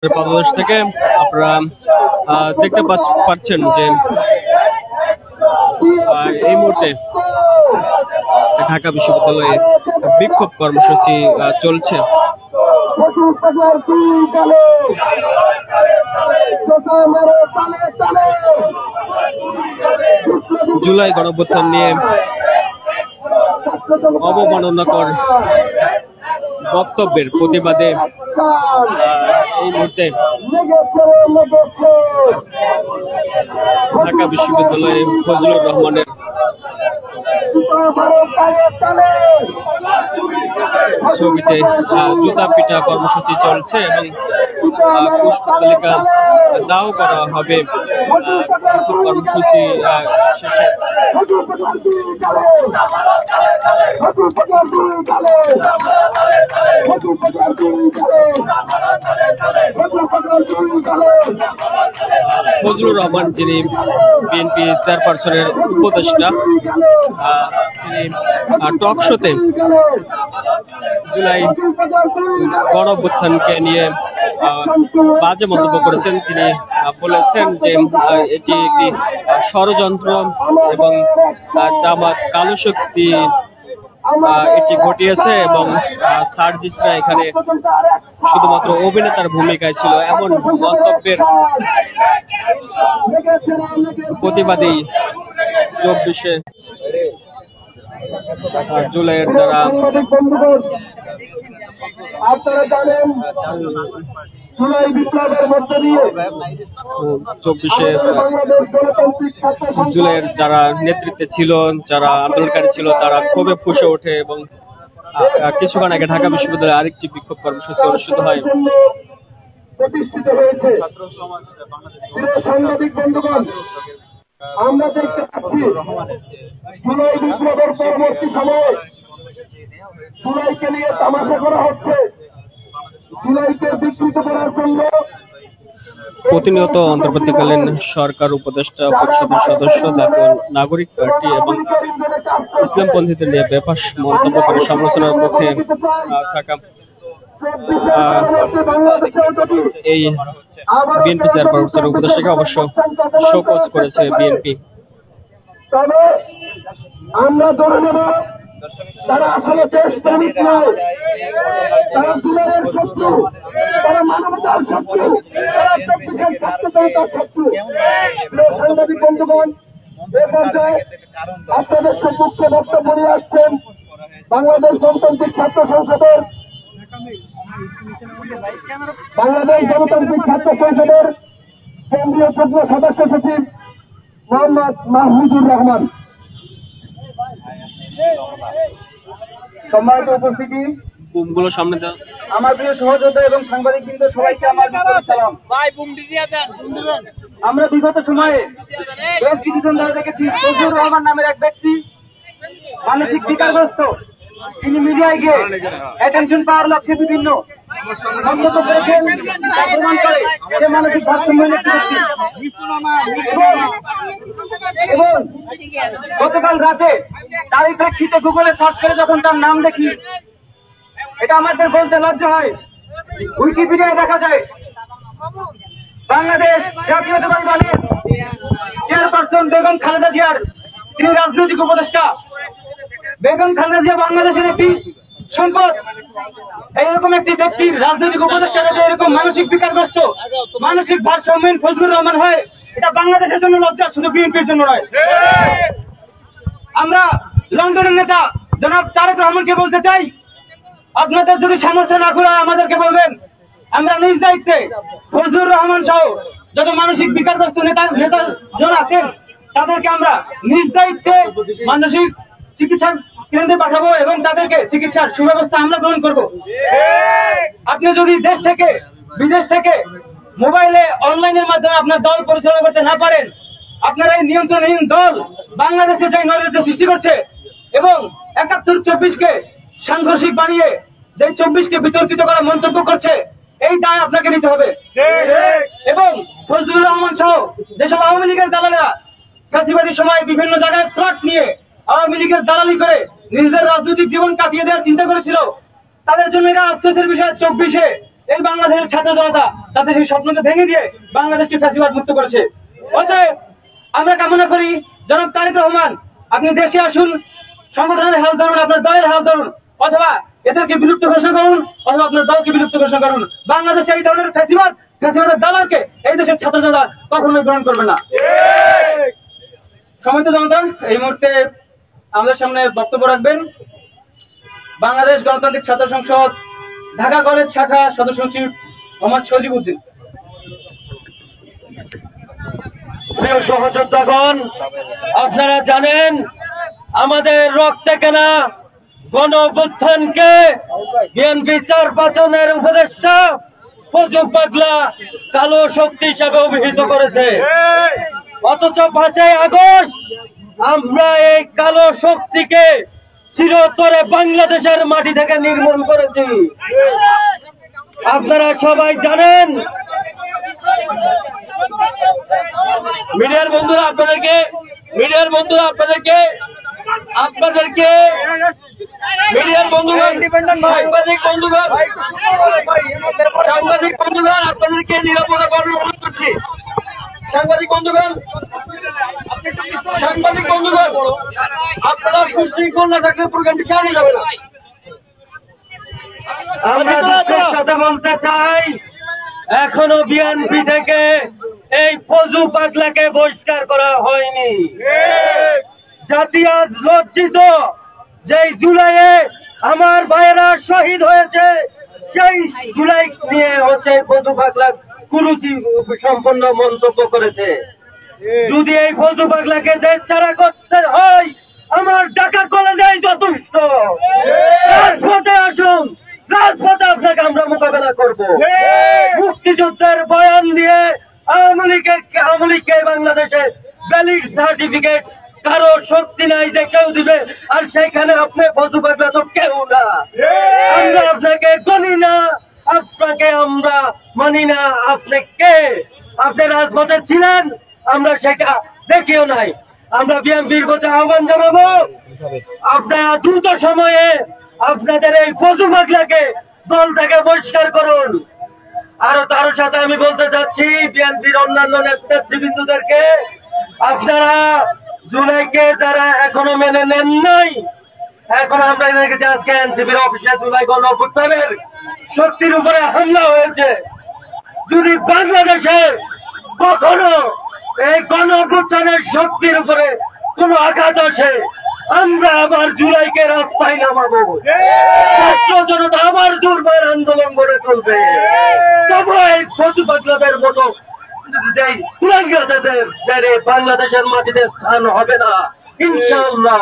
বাংলাদেশ থেকে আপনারা দেখতে পাচ্ছেন যে এই মুহূর্তে ঢাকা বিশ্ববিদ্যালয়ে বিক্ষোভ কর্মসূচি চলছে। জুলাই গণঅভ্যুত্থান নিয়ে অবমাননাকর বক্তব্যের প্রতিবাদে এই মুহূর্তে ঢাকা বিশ্ববিদ্যালয়ে ফজলুর রহমানের ছবিতে জুতা পিটা কর্মসূচি চলছে এবং পুষ্পতালিকা দাও করা হবে কর্মসূচি শেষে। ফজলুর রহমান যিনি বিএনপি চেয়ারপারসনের উপদেষ্টা, তিনি টক শোতে জুলাই গণঅভ্যুত্থানকে নিয়ে বাজে মন্তব্য করেছেন। তিনি বলেছেন যে এটি একটি ষড়যন্ত্র এবং জামাত কালো শক্তি এটি ঘটিয়েছে এবং সার্জিসরা এখানে শুধুমাত্র অভিনেতার ভূমিকায় ছিল। এমন মন্তব্যের প্রতিবাদেই 24শে জুলাইয়ের দ্বারা আপনারা জানেন জুলাই বিপ্লবের মধ্য দিয়ে 24শে জুলাইয়ের যারা নেতৃত্বে ছিল, যারা আন্দোলনকারী ছিল, তারা ক্ষোভে ফুঁসে ওঠে এবং কিছুক্ষণ আগে ঢাকা বিশ্ববিদ্যালয়ে আরেকটি বিক্ষোভ কর্মসূচি অনুষ্ঠিত হয়। প্রতিষ্ঠিত হয়েছে। সাংবাদিক বন্ধুগণ, আমরা দেখতে পাচ্ছি জুলাই বিপ্লবের পরবর্তী সময়ে জুলাইকে নিয়ে তামাশা করা হচ্ছে। জুলাইকে বিকৃত করার জন্য প্রতিনিয়ত অন্তর্বর্তীকালীন সরকার উপদেষ্টা পরিষদের সদস্য, জাতীয় নাগরিক পার্টি এবং ইসলামপন্থীদের নিয়ে বেফাঁস মন্তব্য করে সমালোচনার মুখে থাকা এই বিএনপি চেয়ারপারসনের উপদেষ্টাকে অবশ্য শোকজ করেছে বিএনপি। তবে আমরা ধরে নেব তারা আসলে দেশপ্রেমিক নয়, তারা জুলাইয়ের শত্রু, তারা মানবতার শত্রু, তারা চব্বিশের ছাত্রজনতার শত্রু। সাংবাদিক বন্ধুগণ, এ পর্যায়ে আপনাদের সম্মুখে বক্তব্য নিয়ে আসছেন বাংলাদেশ গণতান্ত্রিক ছাত্র সংসদের কেন্দ্রীয় যুগ্ম সদস্য সচিব মোহাম্মদ মাহমুদুর রহমান। সম্মানিত উপস্থিতি, বুমগুলো সামনে দাও। আমার প্রিয় সহযোদ্ধা এবং সাংবাদিকবৃন্দ, সবাইকে আমার সালাম। আমরা বিগত সময়ে বেশ কিছুদিন ধরে দেখেছি ফজলুর রহমান নামের এক ব্যক্তি মানসিক বিকারগ্রস্ত, তিনি মিডিয়ায় গিয়ে অ্যাটেনশন পাওয়ার লক্ষ্যে বিভিন্ন মন্তব্য করেছেন, তা প্রমাণ করে সে মানসিক ভারসাম্যহীন একটি ব্যক্তি। এবং গতকাল রাতে তারই প্রেক্ষিতে গুগলে সার্চ করে যখন তার নাম দেখি, এটা আমাদের বলতে লজ্জা হয়, উইকিপিডিয়ায় দেখা যায় বাংলাদেশ জাতীয়তাবাদী দলের চেয়ারপারসন বেগম খালেদা জিয়ার তিনি রাজনৈতিক উপদেষ্টা। বেগম খালেদা জিয়া বাংলাদেশের একটি সম্পদ। এইরকম একটি ব্যক্তির রাজনৈতিক উপদেষ্টা এরকম মানসিক বিকারগ্রস্ত, মানসিক ভারসাম্যহীন ফজলুর রহমান হয়, এটা বাংলাদেশের জন্য লজ্জা, শুধু বিএনপির জন্য নয়। আমরা লন্ডনের নেতা জনাব তারেক রহমানকে বলতে চাই, আপনাদের যদি সামর্থ্য না করে আমাদেরকে বলবেন, আমরা নিজ দায়িত্বে ফজলুর রহমান সহ যত মানসিক বিকারগ্রস্ত নেতাজন আছেন তাদেরকে আমরা নিজ দায়িত্বে মানসিক চিকিৎসা কেন্দ্রে পাঠাবো এবং তাদেরকে চিকিৎসার সুব্যবস্থা আমরা গ্রহণ করব। আপনি যদি দেশ থেকে বিদেশ থেকে মোবাইলে অনলাইনের মাধ্যমে আপনার দল পরিচালনা করতে না পারেন, আপনারা এই নিয়ন্ত্রণহীন দল বাংলাদেশে যে নৈরাজ্য সৃষ্টি করছে এবং ৭১-২৪কে সাংঘর্ষিক বানিয়ে যে ২৪কে বিতর্কিত করা মন্তব্য করছে, এই দায় আপনাকে নিতে হবে। এবং ফজলুর রহমান সহ যেসব আওয়ামী লীগের দালালেরা ফ্যাসিবাদী সময় বিভিন্ন জায়গায় প্লট নিয়ে আওয়ামী লীগের দালালি করে নিজেদের রাজনৈতিক জীবন কাটিয়ে দেওয়ার চিন্তা করেছিল, তাদের জন্য এটা আফসোসের বিষয় ২৪শে এই বাংলাদেশের ছাত্র জনতা তাদের সেই স্বপ্নকে ভেঙে দিয়ে বাংলাদেশকে ফ্যাসিবাদ মুক্ত করেছে। অতএব আমরা কামনা করি জনাব তারেক রহমান আপনি দেশে আসুন, সংগঠনের হাল ধরুন, আপনার দলের হাল ধরুন, অথবা এদেরকে বিলুপ্ত ঘোষণা করুন, অথবা আপনার দলকে বিলুপ্ত ঘোষণা করুন। বাংলাদেশে এই ধরনের ফ্যাসিবাদের দালালকে এই দেশের ছাত্র জনতা কখনোই গ্রহণ করবে না। সম্মানিত জনতা, এই মুহূর্তে আমাদের সামনে বক্তব্য রাখবেন বাংলাদেশ গণতান্ত্রিক ছাত্র সংসদ ঢাকা কলেজ শাখা সদস্য সচিব মোহাম্মদ সজীব উদ্দিন। প্রিয় সহযোদ্ধাগণ, আপনারা জানেন আমাদের রক্তে কেনা গণ অভ্যুত্থানকে বিএনপি নির্বাচনের উপদেষ্টা ফজু পাগলা কালো শক্তি হিসাবে অভিহিত করেছে। অথচ 5ই আগস্ট আমরা এই কালো শক্তিকে চিরতরে বাংলাদেশের মাটি থেকে নির্মূল করেছি। আপনারা সবাই জানেন, মিডিয়ার বন্ধুরা আপনাদেরকে মিডিয়ার বন্ধুগণ আপনাদেরকে নিরাপদে বলার অনুরোধ করছি। সাংবাদিক বন্ধুগণ আপনারা সুশৃঙ্খল না থাকলে প্রোগ্রামটি চালিয়ে যাবে না। আমরা দুঃখের সাথে বলতে চাই, এখনো বিএনপি থেকে এই ফজু পাগলাকে বহিষ্কার করা হয়নি। জাতি আজ লজ্জিত, যেই জুলাইয়ে আমার ভাইয়েরা শহীদ হয়েছে সেই জুলাই নিয়ে হচ্ছে ফজু পাগলা কুরুচি সম্পন্ন মন্তব্য করেছে। যদি এই ফজু পাগলাকে দেশ ছাড়া করতে হয়, আমার টাকা করে দেয় যথেষ্ট। রাজপথে আসুন, রাজপথে আপনাকে আমরা মোকাবেলা করব। মুক্তিযুদ্ধের বয়ান দিয়ে আওয়ামী লীগকে বাংলাদেশে ভ্যালিড সার্টিফিকেট কারো শক্তি নাই যে কেউ দিবে, আর সেখানে আপনি ফজু পাগলা তো কেউ না। আমরা আপনাকে গণি না, আপনাকে আমরা মানি না। আপনি কে? আপনি রাজপথে ছিলেন, আমরা সেটা দেখিও নাই। আমরা বিএনপির প্রতি আহ্বান জানাবো, আপনারা দ্রুত সময়ে আপনাদের এই ফজু পাগলাকে দল থেকে বহিষ্কার করুন। আরো তার সাথে আমি বলতে চাচ্ছি বিএনপির অন্যান্য নেতৃবৃন্দদেরকে, আপনারা জুলাইকে যারা এখনো মেনে নেন নাই, এখন আমরা দেখেছি আজকে এনসিপির অফিসে জুলাই গণ অভ্যুত্থানের শক্তির উপরে হামলা হয়েছে। যদি বাংলাদেশে কখনো এই গণ অভ্যুত্থানের শক্তির উপরে কোন আঘাত আসে, আমরা আবার জুলাইকে রাস্তায় নামাবো। ছাত্র জনতা আবার দুর্বার আন্দোলন গড়ে তুলবে। তবু এই ফজু পাগলাদের মতো বাংলাদেশের মাটিতে স্থান হবে না, ইনশাআল্লাহ।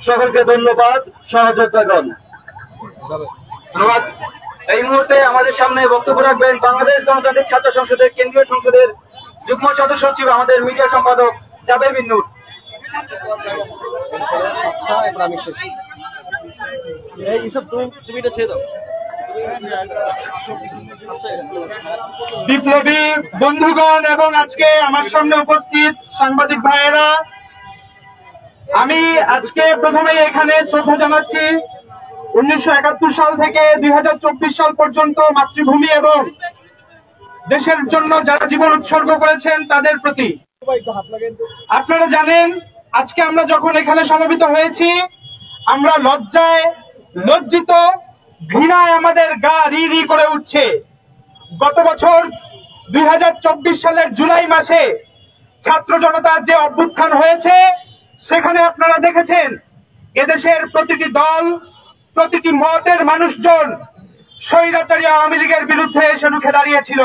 সকলকে ধন্যবাদ। সহযোদ্ধাগণ, ধন্যবাদ। এই মুহূর্তে আমাদের সামনে বক্তব্য রাখবেন বাংলাদেশ গণতান্ত্রিক ছাত্র সংসদের কেন্দ্রীয় সংসদের যুগ্ম সদস্য সচিব আমাদের মিডিয়া সম্পাদক জাবের বিন নূর। বিপ্লবী বন্ধুগণ এবং আজকে আমার সামনে উপস্থিত সাংবাদিক ভাইয়েরা, আমি আজকে প্রথমেই এখানে শ্রদ্ধা জানাচ্ছি 1971 সাল থেকে 2024 সাল পর্যন্ত মাতৃভূমি এবং দেশের জন্য যারা জীবন উৎসর্গ করেছেন তাদের প্রতি। আপনারা জানেন আজকে আমরা যখন এখানে সমবেত হয়েছি, আমরা লজ্জায় লজ্জিত, ঘৃণায় আমাদের গা রি রি করে উঠছে। গত বছর 2024 সালের জুলাই মাসে ছাত্র জনতার যে অভ্যুত্থান হয়েছে, সেখানে আপনারা দেখেছেন এদেশের প্রতিটি দল, প্রতিটি মতের মানুষজন স্বৈরাচারী আওয়ামী লীগের বিরুদ্ধে এসে রুখে দাঁড়িয়েছিল।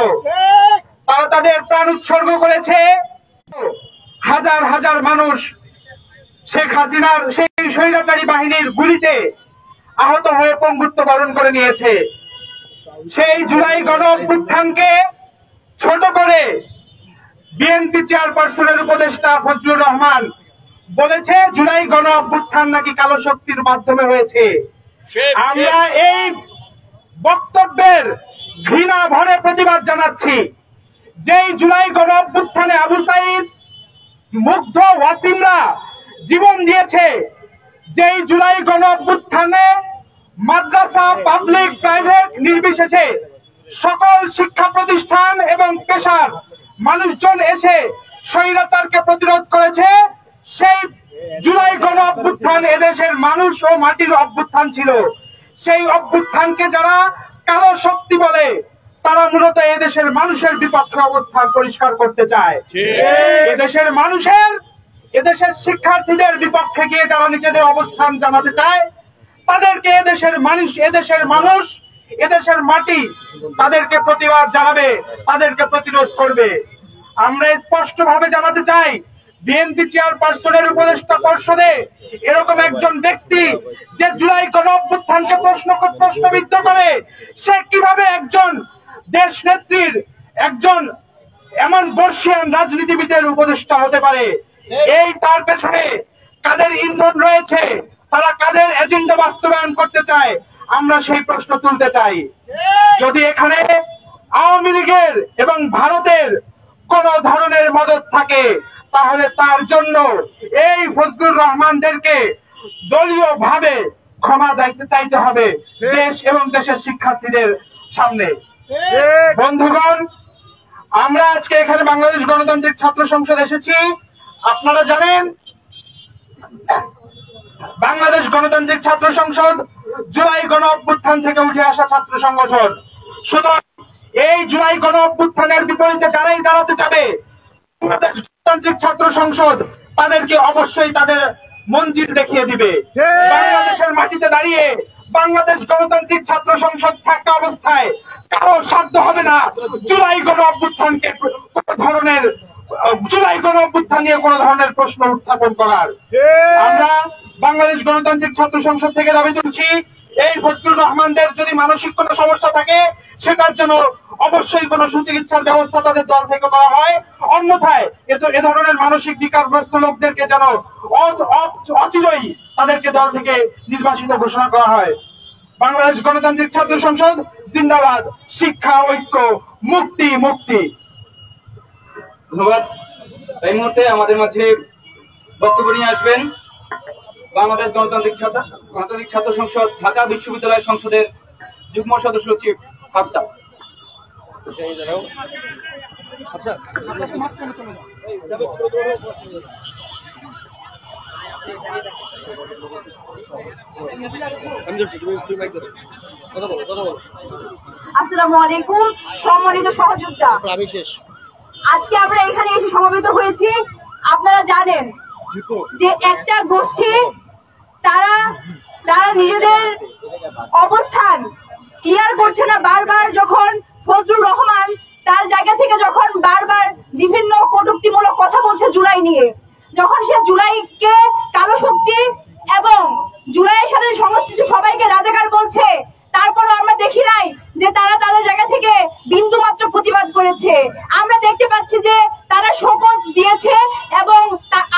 তারা তাদের প্রাণ উৎসর্গ করেছে। হাজার হাজার মানুষ শেখ হাসিনার সেই স্বৈরাচারী বাহিনীর গুলিতে আহত হয়ে পঙ্গুত্ব বরণ করে নিয়েছে। সেই জুলাই গণ অভ্যুত্থানকে ছোট করে বিএনপি চেয়ারপারসনের উপদেষ্টা ফজলুর রহমান বলেছে জুলাই গণ অভ্যুত্থান নাকি কালো শক্তির মাধ্যমে হয়েছে। আমরা এই বক্তব্যের ঘৃণা ভরে প্রতিবাদ জানাচ্ছি। যেই জুলাই গণ অভ্যুত্থানে আবু সাইদ, মুগ্ধ, ওয়াসিমরা জীবন দিয়েছে, যেই জুলাই গণ অভ্যুত্থানে মাদ্রাসা, পাবলিক, প্রাইভেট নির্বিশেষে সকল শিক্ষা প্রতিষ্ঠান এবং পেশার মানুষজন এসে স্বৈরাচারকে প্রতিরোধ করেছে। সেই জুলাই গণ অভ্যুত্থান এদেশের মানুষ ও মাটির অভ্যুত্থান ছিল। সেই অভ্যুত্থানকে যারা কালো শক্তি বলে, তারা মূলত এদেশের মানুষের বিপক্ষে অবস্থান পরিষ্কার করতে চায়। এদেশের শিক্ষার্থীদের বিপক্ষে গিয়ে যারা নিজেদের অবস্থান জানাতে চায়, তাদেরকে এদেশের মানুষ, এদেশের মাটি তাদেরকে প্রতিবাদ জানাবে, তাদেরকে প্রতিরোধ করবে। আমরা স্পষ্টভাবে জানাতে চাই, বিএনপি চেয়ারপারসনের উপদেষ্টা পর্ষদে এরকম একজন ব্যক্তি যে জুলাই গণ অভ্যুত্থানকে প্রশ্নবিদ্ধ করে, সে কিভাবে একজন দেশ নেত্রীর, একজন এমন বর্ষিয়ান রাজনীতিবিদের উপদেষ্টা হতে পারে? এই তার পেছনে কাদের ইন্ধন রয়েছে, তারা কাদের এজেন্ডা বাস্তবায়ন করতে চায়, আমরা সেই প্রশ্ন তুলতে চাই। যদি এখানে আওয়ামী লীগের এবং ভারতের কোন ধরনের মদত থাকে, তাহলে তার জন্য এই ফজলুর রহমানদেরকে দলীয় ভাবে ক্ষমা চাইতে হবে দেশ এবং দেশের শিক্ষার্থীদের সামনে। বন্ধুগণ, আমরা আজকে এখানে বাংলাদেশ গণতান্ত্রিক ছাত্র সংসদ এসেছি। আপনারা জানেন, বাংলাদেশ গণতান্ত্রিক ছাত্র সংসদ জুলাই গণ অভ্যুত্থান থেকে উঠে আসা ছাত্র সংগঠন। সুতরাং এই জুলাই গণ অভ্যুত্থানের বিপরীতে যারাই দাঁড়াতে যাবে, বাংলাদেশ গণতান্ত্রিক ছাত্র সংসদ তাদেরকে অবশ্যই তাদের মঞ্জিল দেখিয়ে দিবে। বাংলাদেশের মাটিতে দাঁড়িয়ে বাংলাদেশ গণতান্ত্রিক ছাত্র সংসদ থাকা অবস্থায় কারো সাধ্য হবে না জুলাই গণ অভ্যুত্থানকে জুলাই গণ অভ্যুত্থান নিয়ে কোন ধরনের প্রশ্ন উত্থাপন করার। আমরা বাংলাদেশ গণতান্ত্রিক ছাত্র সংসদ থেকে দাবি তুলছি, এই ফজলুর রহমানদের যদি মানসিক কোনো সমস্যা থাকে, সেটার জন্য অবশ্যই কোনো সুচিকিৎসার ব্যবস্থা তাদের দল থেকে করা হয়। অন্যথায় এ ধরনের মানসিক বিকারগ্রস্ত লোকদেরকে যেন অচিরেই তাদেরকে দল থেকে নির্বাসিত ঘোষণা করা হয়। বাংলাদেশ গণতান্ত্রিক ছাত্র সংসদ জিন্দাবাদ। শিক্ষা, ঐক্য, মুক্তি, মুক্তি। ধন্যবাদ। এই মুহূর্তে আমাদের মাঝে বক্তব্য নিয়ে আসবেন বাংলাদেশ গণতান্ত্রিক ছাত্র সংসদ ঢাকা বিশ্ববিদ্যালয় সংসদের যুগ্ম সদস্য সচিব হাফতা। আসসালামু আলাইকুম, সম্মানিত সহযোদ্ধা। আজকে আমরা এখানে এসে সমবেত হয়েছি। আপনারা জানেন যে একটা গোষ্ঠী তারা নিজেদের অবস্থান ক্লিয়ার করছে না। বারবার যখন ফজলুর রহমান তার জায়গা থেকে যখন বারবার বিভিন্ন কটূক্তিমূলক কথা বলছে জুলাই নিয়ে, যখন সে জুলাইকে কালো শক্তি এবং জুলাইয়ের সাথে সংশ্লিষ্ট সবাইকে রাজাকার বলছে, তারপরও আমরা দেখি নাই যে তারা তাদের জায়গা থেকে বিন্দু মাত্র প্রতিবাদ করেছে। আমরা দেখতে পাচ্ছি যে তারা শপথ দিয়েছে এবং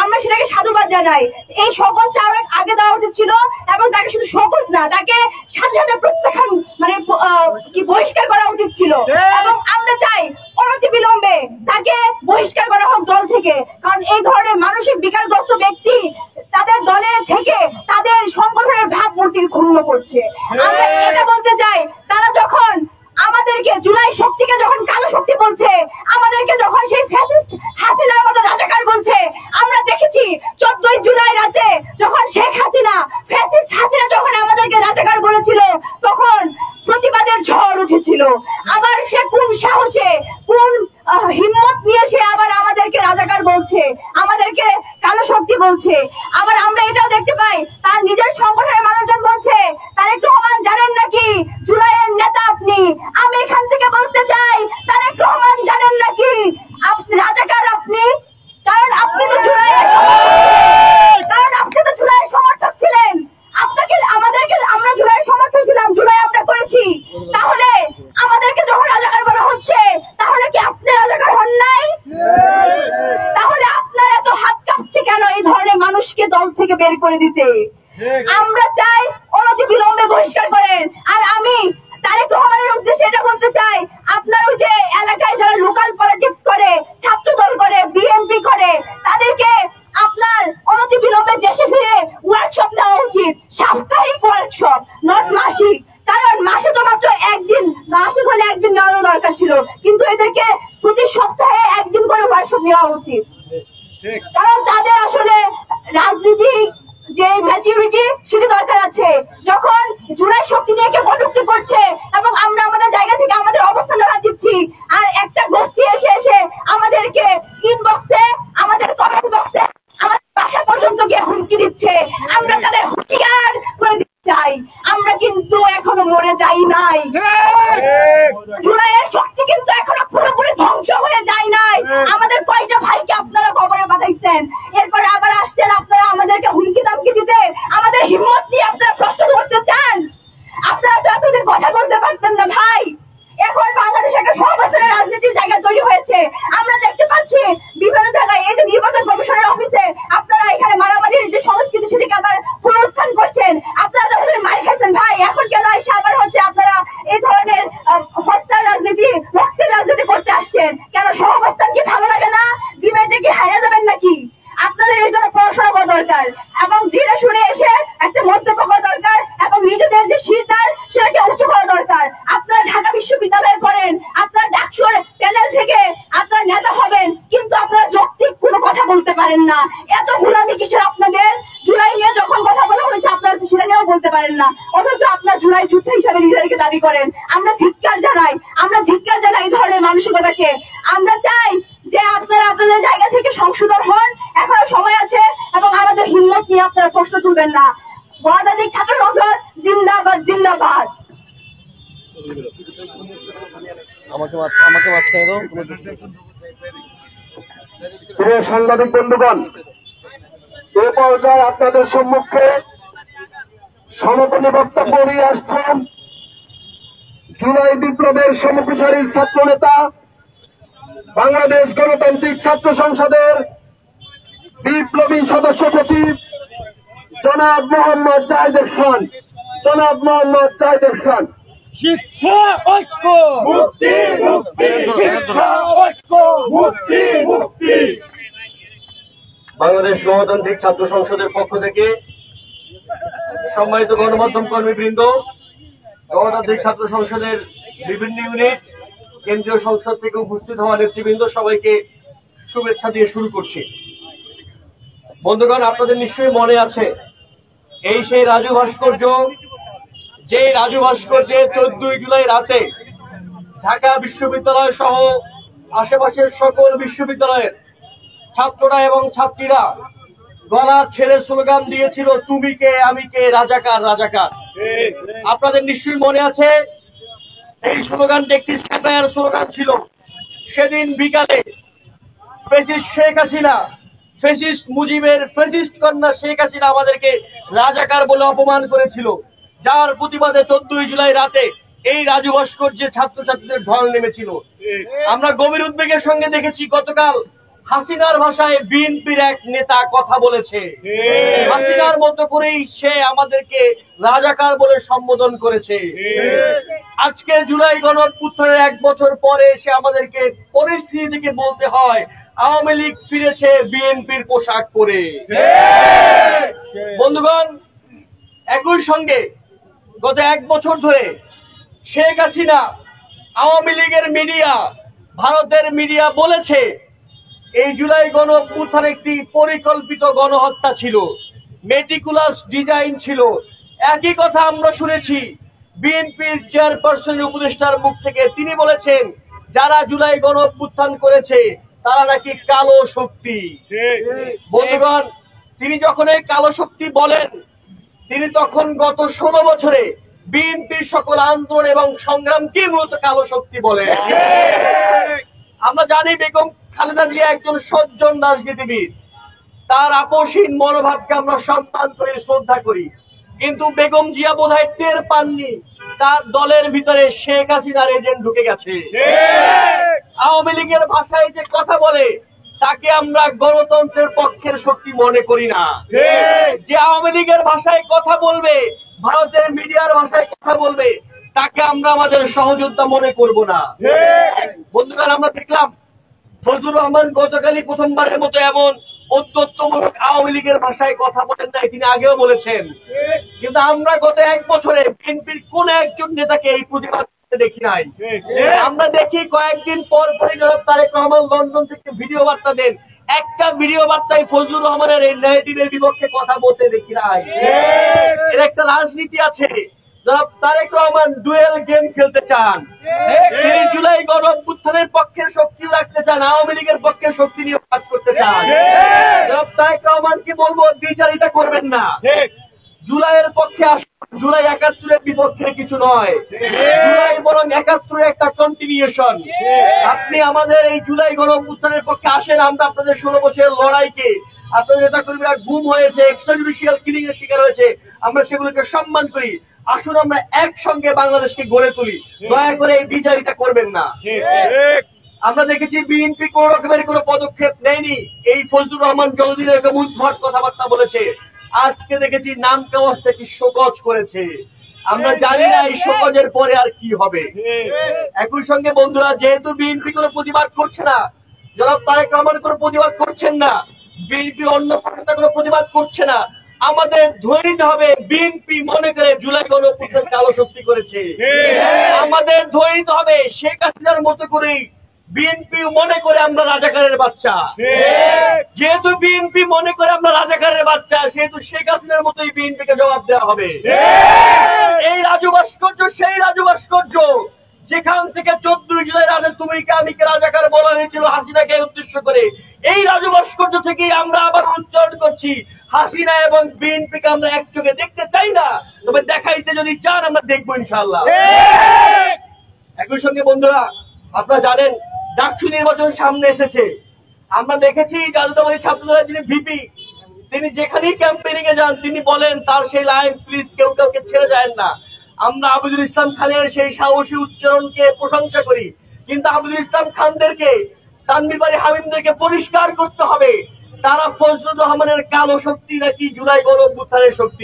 আমরা সেটাকে সাধুবাদ জানাই। এই শপথটা আরো আগে দেওয়া উচিত ছিল এবং তাকে শুধু শপথ না, তাকে সাথে সাথে প্রত্যাখ্যান বহিষ্কার করা উচিত ছিল। এবং আমরা চাই অনতিবিলম্বে তাকে বহিষ্কার করা হোক দল থেকে, কারণ এই ধরনের মানসিক বিকারগ্রস্ত ব্যক্তি তাদের দলে থেকে তাদের সংগঠনের ভাবমূর্তি ক্ষুণ্ণ করছে। আমরা এটা বলতে চাই, তারা যখন আমাদেরকে জুলাই শক্তিকে যখন কালো শক্তি বলছে, আমাদেরকে যখন সেই ফ্যাসিস্ট হাসিনার মতো রাজাকার বলছে, আমরা দেখেছি 14 জুলাই রাতে যখন শেখ হাসিনা ফ্যাসিস্ট হাসিনা যখন আমাদেরকে রাজাকার বলেছিল, তখন প্রতিবাদের ঝড় উঠেছিল। আবার সে কোন সাহসে, কোন হিম্মত নিয়ে সে আবার আমাদেরকে রাজাকার বলছে, আমাদেরকে কালো শক্তি বলছে। আবার আমরা এটাও দেখতে পাই, তার নিজের সংগঠনের মানুষজন বলছে, তারেক রহমান জানেন নাকি জুলাইয়ের নেতা আপনি? আমি এখান থেকে বলতে চাই, তারেক রহমান জানেন নাকি রাজাকার আপনি? কারণ আপনি তো জুলাইয়ের সমর্থক ছিলেন। আমরা জুলাইয়ের সমর্থক ছিলাম, জুলাই আমরা করেছি। তাহলে আমাদেরকে যখন রাজাকার বলা হচ্ছে, তাহলে কি আপনি রাজাকার হন নাই? তাহলে আপনার এত হাত কাঁপছে কেন এই ধরনের মানুষকে দল থেকে বের করে দিতে? আমরা চাই অনতিবিলম্বে বহিষ্কার করেন। আর আমি তারেক রহমানের উদ্দেশ্যে এটা বলতে চাই, আপনার ওই যে এলাকায় যারা লোকাল পলিটিক্স করে, ছাত্র দল করে, বিএনপি করে, তাদেরকে আপনার অনতিবিলম্বে দেশে ফিরে ওয়ার্কশপ নেওয়া উচিত, সাপ্তাহিক ওয়ার্কশপ, নট মাসিক। কারণ মাসে তো মাত্র একদিন, মাসিক হলে একদিন নেওয়া প্রতি সপ্তাহে একদিন করে ওয়ার্কশপ নেওয়া উচিত। কারণ তাদের আসলে রাজনীতি যে ম্যাচুরিটি সেটি দরকার আছে। যখন জুলাই শক্তি নিয়ে কেউ কটূক্তি করছে এবং আমরা আমাদের জায়গা থেকে আমাদের অবস্থান রাখছি, আর একটা গোষ্ঠী এসে এসে আমাদেরকে ইনবক্সে, আমাদের কমেন্ট বক্সে, আমাদের বাসা পর্যন্ত গিয়ে হুমকি দিচ্ছে, আমরা তাদের হুঁশিয়ার করে দিতে চাই। আমরা কিন্তু এখনো মরে যাই নাই, জুলাইয়ের শক্তি কিন্তু এখনো পুরোপুরি ধ্বংস হয়ে যায় নাই। আমাদের কয়টা ভাইকে আপনারা কবরে বাঁধাইছেন, এরপরে আবার আসছেন আপনারা আমাদেরকে হুমকি দামকি দিতে। আমাদের হিম্মত নিয়ে আপনারা প্রশ্ন করতে চান? আপনারা তো এতদিন কথা বলতে পারতেন না ভাই। এখন বাংলাদেশে একটা সর্বস্তরের রাজনীতির জায়গা তৈরি হয়েছে। আমরা দেখতে পাচ্ছি বিভিন্ন জায়গায় এই যে নির্বাচন কমিশনের অফিসে আপনারা এখানে মারামারির যে সংস্কৃতি সেটিকে আবার পুনরুত্থান করছেন। আপনারা যখন মার খেয়েছেন ভাই, এখন কেন এসে আবার হচ্ছে আপনারা এই ধরনের হত্যার রাজনীতি, রক্তের রাজনীতি করতে আসছেন? কেন সহাবস্থান কি ভালো লাগে না? বিবেকে কি হারিয়ে যাবেন নাকি? আপনাদের এই জন্য পড়াশোনা করা দরকার এবং ধীরে শুনে এসে একটা মন্তব্য করা দরকার এবং নিজেদের যে শিরদার সেটাকে উঁচু করা দরকার। আপনারা ঢাকা বিশ্ববিদ্যালয়ে পড়েন, আপনারা ডাকসুর প্যানেল থেকে আপনারা নেতা হবেন, কিন্তু আপনারা যৌক্তিক কোনো কথা বলতে পারেন না। এত গোলামি কিসের আপনাদের? জুলাই নিয়ে যখন কথা বলা হয়েছে আপনারা সেটা নিয়েও বলতে পারেন না, অথচ আপনারা জুলাই যুদ্ধ হিসাবে নিজেদেরকে দাবি করেন। আমরা ধিক্কার জানাই, আমরা ধিক্কার জানাই এই ধরনের মানসিকতাকে। আমরা চাই যে আপনারা আপনাদের জায়গা থেকে সংশোধন হন, এখনো সময় আছে, এবং আমাদের হিম্মত নিয়ে আপনারা প্রশ্ন তুলবেন না। গণতান্ত্রিক ছাত্র সংসদ জিন্দাবাদ, জিন্দাবাদ। প্রিয় সাংবাদিক বন্ধুগণ, এ পর্যায়ে আপনাদের সম্মুখে সমাপনী বক্তব্য নিয়ে আসছেন জুলাই বিপ্লবের সমকুশারীর ছাত্র নেতা, বাংলাদেশ গণতান্ত্রিক ছাত্র সংসদের বিপ্লবী সদস্য সচিব জনাব মোহাম্মদ জাহিদ খান। জনাব মোহাম্মদ জাহিদ খান। শিক্ষা ঐক্য, মুক্তি মুক্তি, শিক্ষা ঐক্য, মুক্তি মুক্তি। বাংলাদেশ গণতান্ত্রিক ছাত্র সংসদের পক্ষ থেকে সম্মানিত গণমাধ্যম কর্মীবৃন্দ, গণতান্ত্রিক ছাত্র সংসদের বিভিন্ন ইউনিট, কেন্দ্রীয় সংসদ থেকে উপস্থিত হওয়া নেতৃবৃন্দ, সবাইকে শুভেচ্ছা দিয়ে শুরু করছি। বন্ধুগণ, আপনাদের নিশ্চয়ই মনে আছে এই সেই রাজু ভাস্কর্য, যে রাজু ভাস্কর্যে 14 জুলাই রাতে ঢাকা বিশ্ববিদ্যালয় সহ আশেপাশের সকল বিশ্ববিদ্যালয়ের ছাত্ররা এবং ছাত্রীরা গলা ছেড়ে স্লোগান দিয়েছিল, তুমি কে আমি কে, রাজাকার রাজাকার। আপনাদের নিশ্চয়ই মনে আছে এই স্লোগানটি একটি স্যাটায়ার স্লোগান ছিল। সেদিন বিকালে ফ্যাসিস্ট শেখ হাসিনা, ফ্যাসিস্ট মুজিবের ফ্যাসিস্ট কন্যা শেখ হাসিনা আমাদেরকে রাজাকার বলে অপমান করেছিল, যার প্রতিবাদে 14 জুলাই রাতে এই রাজু ভাস্কর্যে ছাত্রছাত্রীদের ঢল নেমেছিল। আমরা গভীর উদ্বেগের সঙ্গে দেখেছি গতকাল হাসিনার ভাষায় বিএনপির এক নেতা কথা বলেছে। হাসিনার মতো করেই সে আমাদেরকে রাজাকার বলে সম্বোধন করেছে। আজকে জুলাই গণঅভ্যুত্থানের 1 বছর পরে সে আমাদেরকে পরিস্থিতি থেকে বলতে হয় আওয়ামী লীগ ফিরেছে বিএনপির পোশাক পরে। বন্ধুগণ, একই সঙ্গে গত 1 বছর ধরে শেখ হাসিনা, আওয়ামী লীগের মিডিয়া, ভারতের মিডিয়া বলেছে এই জুলাই গণঅভ্যুত্থান একটি পরিকল্পিত গণহত্যা ছিল, মেটিকুলাস ডিজাইন ছিল। একই কথা আমরা শুনেছি বিএনপির চেয়ারপারসনের উপদেষ্টার মুখ থেকে। তিনি বলেছেন যারা জুলাই গণঅভ্যুত্থান করেছে তারা নাকি কালো শক্তি। বন্ধুগণ, তিনি যখন এই কালো শক্তি বলেন, তিনি তখন গত 16 বছরে বিএনপির সকল আন্দোলন এবং সংগ্রামকে মূলত কালো শক্তি বলে। আমরা জানি বেগম খালেদা জিয়া একজন সজ্জন রাজনীতিবিদ, তার আপোষহীন মনোভাবকে আমরা সম্মান করি, শ্রদ্ধা করি, কিন্তু বেগম জিয়া বোধহয় টের পাননি তার দলের ভিতরে শেখ হাসিনার এজেন্ট ঢুকে গেছে। আওয়ামী লীগের ভাষায় যে কথা বলে তাকে আমরা গণতন্ত্রের পক্ষের শক্তি মনে করি না। যে আওয়ামী লীগের ভাষায় কথা বলবে, ভারতের মিডিয়ার ভাষায় কথা বলবে, তাকে আমরা আমাদের সহযোদ্ধা মনে করব না। বন্ধুগণ, আমরা দেখলাম ফজলুর রহমান গতকালই প্রথমবারের মতো এমন উদ্যোক্তমূলক আওয়ামী লীগের ভাষায় কথা বলেন নাই, তিনি আগেও বলেছেন। কিন্তু আমরা গত 1 বছরে বিএনপির কোন একজন নেতাকে এই প্রতিবাদ করতে দেখি নাই। আমরা দেখি কয়েকদিন পর পরে জনাব তারেক রহমান লন্ডন থেকে ভিডিও বার্তা দেন, একটা ভিডিও বার্তায় ফজলুর রহমানের এই ন্যারেটিভের বিপক্ষে কথা বলতে দেখি নাই। এর একটা রাজনীতি আছে। জনাব তারেক রহমান ডুয়েল গেম খেলতে চান, তিনি জুলাই গণ অভ্যুত্থানের পক্ষের শক্তি রাখতে চান, আওয়ামী লীগের পক্ষের শক্তি নিয়ে কাজ করতে চান। জনাব তারেক রহমানকে বলবো দ্বিচারিতা করবেন না, জুলাইয়ের পক্ষে আসুন। জুলাই ৭১-এর বিপক্ষে কিছু নয়, জুলাই বরং ৭১-এর একটা কন্টিনিউশন। আপনি আমাদের এই জুলাই গণ অভ্যুত্থানের পক্ষে আসেন, আমরা আপনাদের ১৬ বছরের লড়াইকে, আপনাদের নেতা কর্মীরা গুম হয়েছে, এক্সট্রাজুডিশিয়াল কিলিং এর শিকার হয়েছে, আমরা সেগুলোকে সম্মান করি। আসুন আমরা একসঙ্গে বাংলাদেশকে গড়ে তুলি, দয়া করে এই বিচারিতা করবেন না। আমরা দেখেছি বিএনপি কোন রকমের কোন পদক্ষেপ নেয়নি, এই ফজলুর রহমান চৌধুরী এরকম উদ্ভট কথাবার্তা বলেছে। আজকে দেখেছি নাম কেওয়াজ থেকে শোকজ করেছে, আমরা জানি না এই শোকজের পরে আর কি হবে। একই সঙ্গে বন্ধুরা, যেহেতু বিএনপি কোনো প্রতিবাদ করছে না, জনাব তারেক রহমান কোনো প্রতিবাদ করছেন না, বিএনপি অন্য পার্টিটা কোনো প্রতিবাদ করছে না, আমাদের ধরে নিতে হবে বিএনপি মনে করে জুলাই গণ অভ্যুত্থান কালো শক্তি করেছে। আমাদের ধরে নিতে হবে শেখ হাসিনার মতো করেই বিএনপি মনে করে আমরা রাজাকারের বাচ্চা। যেহেতু বিএনপি মনে করে আমরা রাজাকারের বাচ্চা, সেহেতু শেখ হাসিনার মতোই বিএনপিকে জবাব দেওয়া হবে। এই রাজু ভাস্কর্য সেই রাজু ভাস্কর্য যেখান থেকে 14 জুলাই রাতে তুমিকে আমিকে রাজাকার বলা হয়েছিল হাসিনাকে উদ্দেশ্য করে, এই রাজু ভাস্কর্য থেকেই আমরা আবার উচ্চারণ করছি হাসিনা এবং বিএনপিকে আমরা একযোগে দেখতে চাই না, তবে দেখাইতে যদি চান আমরা দেখবো ইনশাআল্লাহ। একই সঙ্গে বন্ধুরা, আপনারা জানেন ডাকসু নির্বাচন সামনে এসেছে। আমরা দেখেছি জাতীয়তাবাদী ছাত্রদলের যিনি ভিপি, তিনি যেখানেই ক্যাম্পেইনিং এ যান তিনি বলেন তার সেই লাইন, প্লিজ কেউ কাউকে ছেড়ে যায় না। আমরা আবুদুল ইসলাম খানের সেই সাহসী উচ্চারণকে প্রশংসা করি, কিন্তু আবুদুল ইসলাম খানদেরকে, তানভীর বারী হামিমদেরকে পরিষ্কার করতে হবে তারা ফজলুর রহমানের কালো শক্তি নাকি জুলাই গণ অভ্যুত্থানের শক্তি।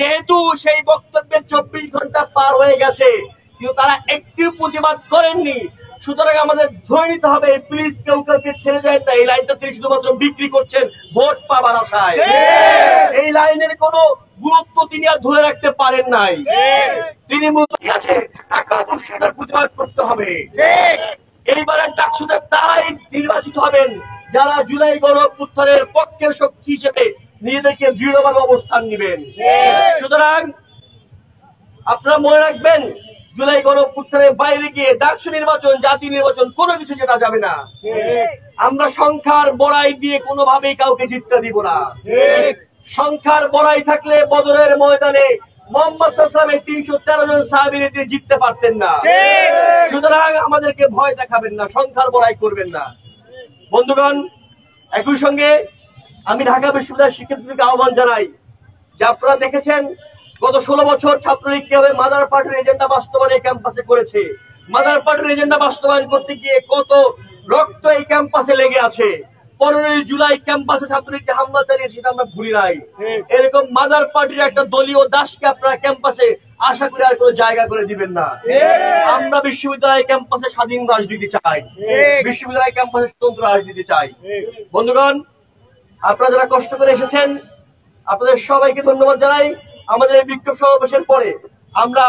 যেহেতু সেই বক্তব্যের 24 ঘন্টা পার হয়ে গেছে কিন্তু তারা একটিও প্রতিবাদ করেননি, সুতরাং আমাদের ধরে নিতে হবে প্লিজ কেউ কাউকে ছেড়ে যায় না। এই লাইনটা তিনি শুধুমাত্র বিক্রি করছেন ভোট পাবার আশায়। এই লাইনের কোন গুরুত্ব তিনি আর ধরে রাখতে পারেন নাই। তিনি মূলত আছে টাকা সেটার প্রতিবাদ করতে হবে। এইবারের ডাকসুতে তারাই নির্বাচিত হবেন যারা জুলাই গণ অভ্যুত্থানের পক্ষের শক্তি হিসেবে নিজেদেরকে দৃঢ়ভাবে অবস্থান নেবেন। সুতরাং আপনারা মনে রাখবেন, জুলাই গণ অভ্যুত্থানের বাইরে গিয়ে ডাকসু নির্বাচন, জাতীয় নির্বাচন কোনো কিছু যেটা যাবে না। আমরা সংখ্যার বড়াই দিয়ে কোনোভাবেই কাউকে জিততে দিব না। সংখ্যার বড়াই থাকলে বদরের ময়দানে মোহাম্মদ সাল্লাল্লাহু 313 জন সাহাবীর জিততে পারতেন না। সুতরাং আমাদেরকে ভয় দেখাবেন না, সংখ্যার বড়াই করবেন না। বন্ধুগণ, একই সঙ্গে আমি ঢাকা বিশ্ববিদ্যালয়ের শিক্ষার্থীদেরকে আহ্বান জানাই যে আপনারা দেখেছেন গত 16 বছর ছাত্রলীগ কিভাবে মাদার পার্টির এজেন্ডা বাস্তবায়ন এই ক্যাম্পাসে করেছে। মাদার পার্টির এজেন্ডা বাস্তবায়ন করতে গিয়ে কত রক্ত এই ক্যাম্পাসে লেগে আছে। 15 জুলাই ক্যাম্পাসে ছাত্রলীগকে হামলা চালিয়েছে, সেটা আমরা ভুলি নাই। এরকম মাদার পার্টির একটা দলীয় দাসকে আপনারা ক্যাম্পাসে আশা করে আর কোনো জায়গা করে দিবেন না। আমরা বিশ্ববিদ্যালয় ক্যাম্পাসে স্বাধীন রাজনীতি চাই, বিশ্ববিদ্যালয় ক্যাম্পাসে স্বতন্ত্র রাজনীতি চাই। বন্ধুগণ, আপনারা যারা কষ্ট করে এসেছেন আপনাদের সবাইকে ধন্যবাদ জানাই। আমাদের এই বিক্ষোভ সমাবেশের পরে আমরা